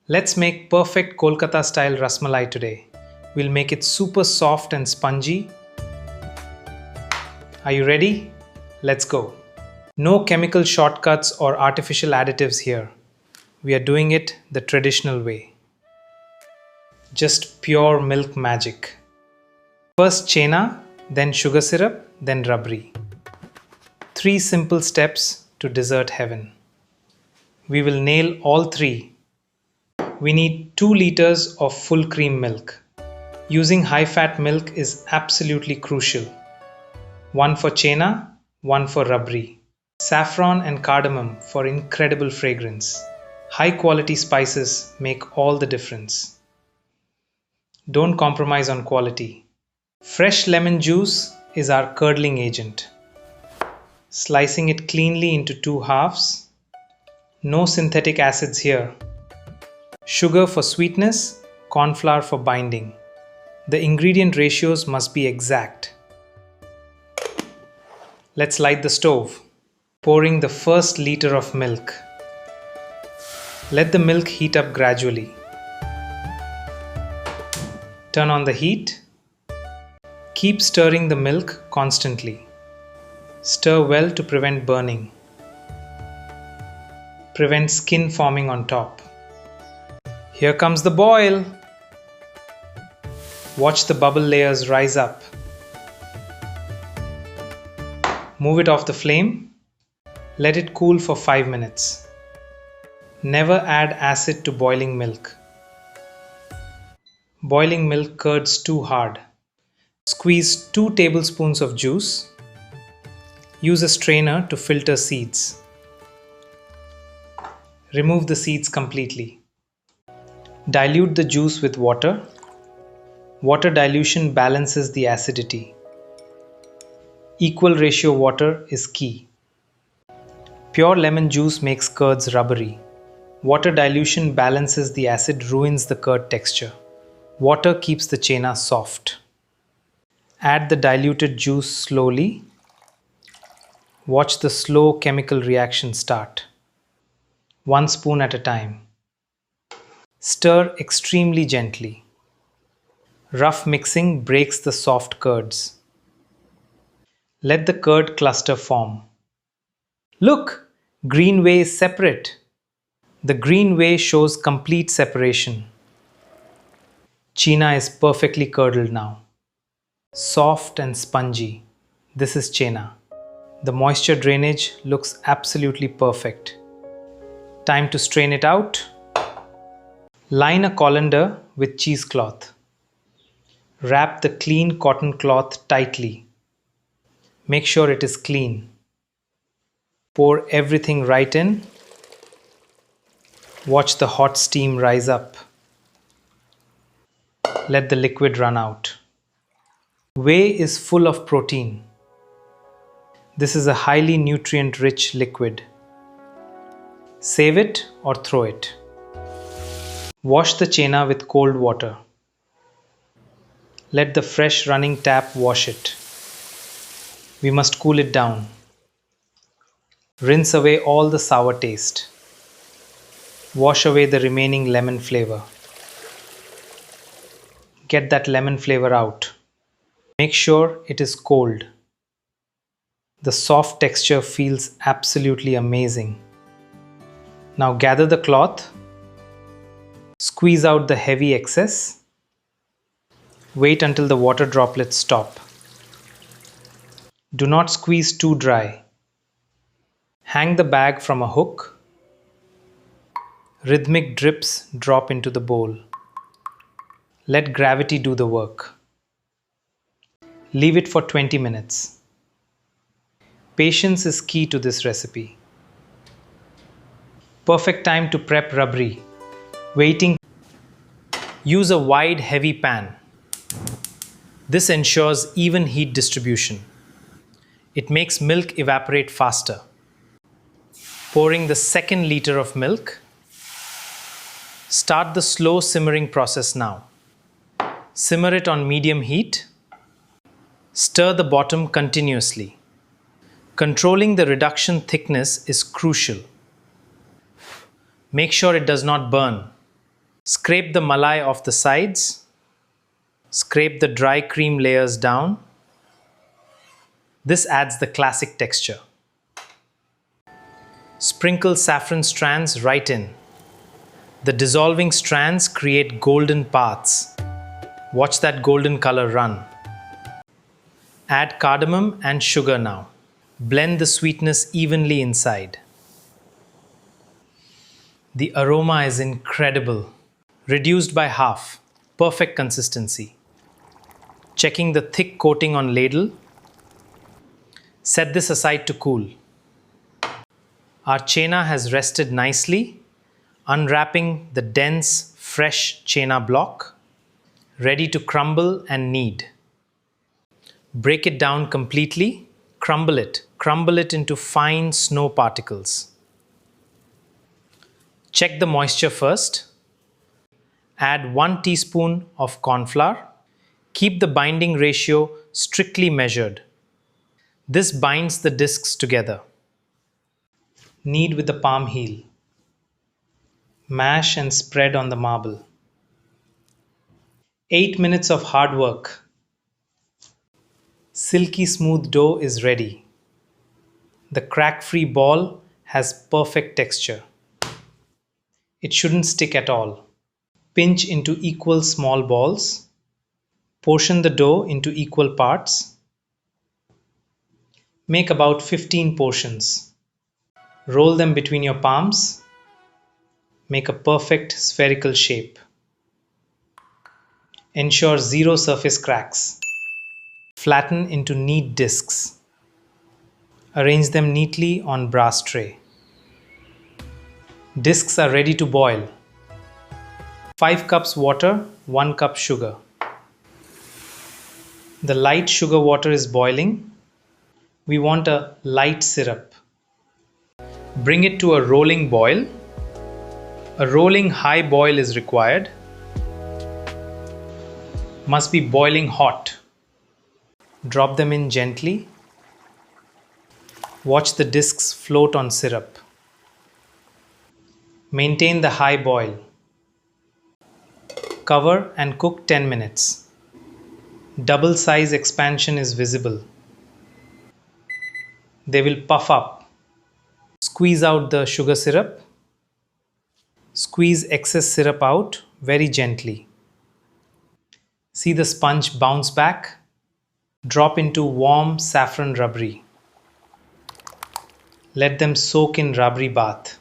Let's make perfect Kolkata-style Rasmalai today. We'll make it super soft and spongy. Are you ready? Let's go. No chemical shortcuts or artificial additives here. We are doing it the traditional way. Just pure milk magic. First Chena, then sugar syrup, then Rubbery. 3 simple steps to dessert heaven. We will nail all 3. We need 2 liters of full cream milk. Using high-fat milk is absolutely crucial. 1 for Chena, 1 for Rabri. Saffron and cardamom for incredible fragrance. High-quality spices make all the difference. Don't compromise on quality. Fresh lemon juice is our curdling agent. Slicing it cleanly into 2 halves. No synthetic acids here. Sugar for sweetness, corn flour for binding. The ingredient ratios must be exact. Let's light the stove. Pouring the first liter of milk. Let the milk heat up gradually. Turn on the heat. Keep stirring the milk constantly. Stir well to prevent burning. Prevent skin forming on top. Here comes the boil. Watch the bubble layers rise up. Move it off the flame. Let it cool for 5 minutes. Never add acid to boiling milk. Boiling milk curds too hard. Squeeze 2 tablespoons of juice. Use a strainer to filter seeds. Remove the seeds completely. Dilute the juice with water. Water dilution balances the acidity. Equal ratio water is key. Pure lemon juice makes curds rubbery. Water dilution balances the acid, ruins the curd texture. Water keeps the Chena soft. Add the diluted juice slowly. Watch the slow chemical reaction start. 1 spoon at a time. Stir extremely gently. Rough mixing breaks the soft curds. Let the curd cluster form. Look! Green whey is separate. The green whey shows complete separation. Chena is perfectly curdled now. Soft and spongy. This is Chena. The moisture drainage looks absolutely perfect. Time to strain it out. Line a colander with cheesecloth. Wrap the clean cotton cloth tightly. Make sure it is clean. Pour everything right in. Watch the hot steam rise up. Let the liquid run out. Whey is full of protein. This is a highly nutrient-rich liquid. Save it or throw it. Wash the Chena with cold water. Let the fresh running tap wash it. We must cool it down. Rinse away all the sour taste. Wash away the remaining lemon flavor. Get that lemon flavor out. Make sure it is cold. The soft texture feels absolutely amazing. Now gather the cloth. Squeeze out the heavy excess. Wait until the water droplets stop. Do not squeeze too dry. Hang the bag from a hook. Rhythmic drips drop into the bowl. Let gravity do the work. Leave it for 20 minutes. Patience is key to this recipe. Perfect time to prep Rubbery. Waiting. Use a wide, heavy pan. This ensures even heat distribution. It makes milk evaporate faster. Pouring the second liter of milk. Start the slow simmering process now. Simmer it on medium heat. Stir the bottom continuously. Controlling the reduction thickness is crucial. Make sure it does not burn. Scrape the malai off the sides. Scrape the dry cream layers down. This adds the classic texture. Sprinkle saffron strands right in. The dissolving strands create golden paths. Watch that golden color run. Add cardamom and sugar now. Blend the sweetness evenly inside. The aroma is incredible. Reduced by half. Perfect consistency. Checking the thick coating on ladle. Set this aside to cool. Our Chena has rested nicely. Unwrapping the dense, fresh Chena block. Ready to crumble and knead. Break it down completely. Crumble it. Crumble it into fine snow particles. Check the moisture first. Add 1 teaspoon of corn flour. Keep the binding ratio strictly measured. This binds the discs together. Knead with the palm heel. Mash and spread on the marble. 8 minutes of hard work. Silky smooth dough is ready. The crack-free ball has perfect texture. It shouldn't stick at all. Pinch into equal small balls. Portion the dough into equal parts. Make about 15 portions. Roll them between your palms. Make a perfect spherical shape. Ensure zero surface cracks. Flatten into neat discs. Arrange them neatly on brass tray. Discs are ready to boil. 5 cups water, 1 cup sugar. The light sugar water is boiling. We want a light syrup. Bring it to a rolling boil. A rolling high boil is required. Must be boiling hot. Drop them in gently. Watch the discs float on syrup. Maintain the high boil. Cover and cook 10 minutes. Double size expansion is visible. They will puff up. Squeeze out the sugar syrup. Squeeze excess syrup out very gently. See the sponge bounce back. Drop into warm saffron rubbery. Let them soak in rubbery bath.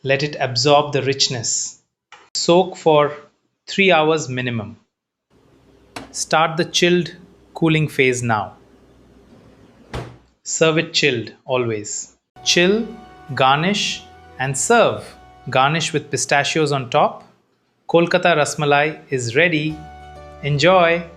Let it absorb the richness. Soak for 3 hours minimum. Start the chilled cooling phase now. Serve it chilled always. Chill, garnish and serve. Garnish with pistachios on top. Kolkata Rasmalai is ready. Enjoy!